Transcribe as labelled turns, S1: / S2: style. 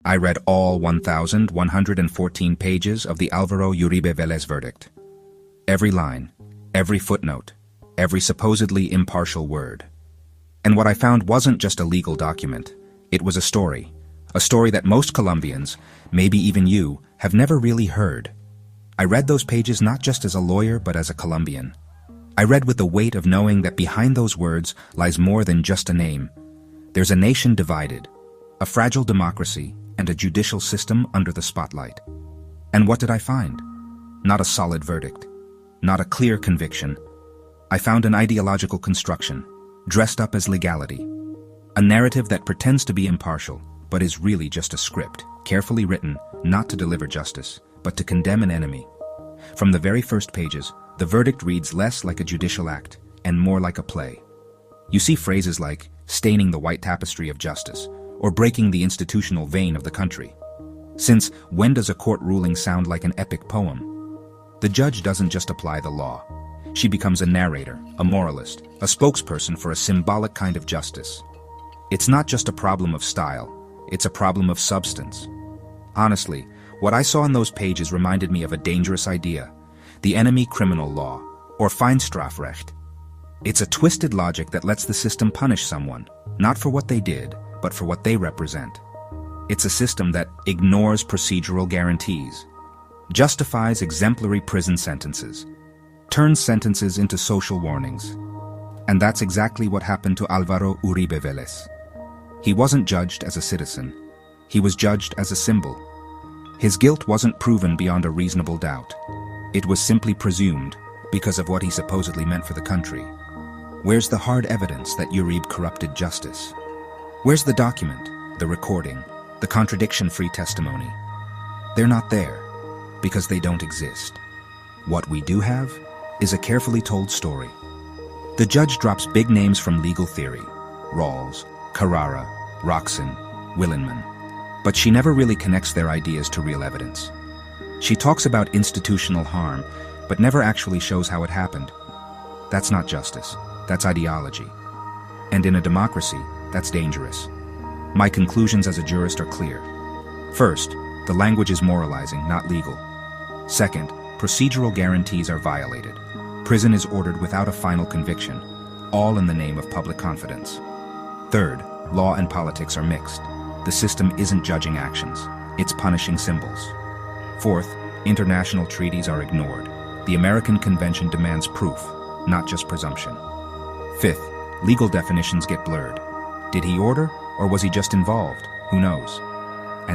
S1: I read all 1,114 pages of the Álvaro Uribe Vélez verdict. Every line, every footnote, every supposedly impartial word. And what I found wasn't just a legal document. It was a story that most Colombians, maybe even you, have never really heard. I read those pages not just as a lawyer but as a Colombian. I read with the weight of knowing that behind those words lies more than just a name. There's a nation divided, a fragile democracy, and a judicial system under the spotlight. And what did I find? Not a solid verdict, not a clear conviction. I found an ideological construction, dressed up as legality. A narrative that pretends to be impartial, but is really just a script, carefully written, not to deliver justice, but to condemn an enemy. From the very first pages, the verdict reads less like a judicial act and more like a play. You see phrases like staining the white tapestry of justice or breaking the institutional vein of the country. Since when does a court ruling sound like an epic poem? The judge doesn't just apply the law. She becomes a narrator, a moralist, a spokesperson for a symbolic kind of justice. It's not just a problem of style, it's a problem of substance. Honestly, what I saw in those pages reminded me of a dangerous idea, the enemy criminal law, or Feinstrafrecht. It's a twisted logic that lets the system punish someone, not for what they did, but for what they represent. It's a system that ignores procedural guarantees, justifies exemplary prison sentences, turns sentences into social warnings. And that's exactly what happened to Álvaro Uribe Vélez. He wasn't judged as a citizen. He was judged as a symbol. His guilt wasn't proven beyond a reasonable doubt. It was simply presumed because of what he supposedly meant for the country. Where's the hard evidence that Uribe corrupted justice? Where's the document, the recording, the contradiction-free testimony? They're not there because they don't exist. What we do have is a carefully told story. The judge drops big names from legal theory, Rawls, Carrara, Roxon, Willenman, but she never really connects their ideas to real evidence. She talks about institutional harm, but never actually shows how it happened. That's not justice, that's ideology. And in a democracy, that's dangerous. My conclusions as a jurist are clear. First, the language is moralizing, not legal. Second, procedural guarantees are violated. Prison is ordered without a final conviction, all in the name of public confidence. Third, law and politics are mixed. The system isn't judging actions, it's punishing symbols. Fourth, international treaties are ignored. The American Convention demands proof, not just presumption. Fifth, legal definitions get blurred. Did he order, or was he just involved? Who knows?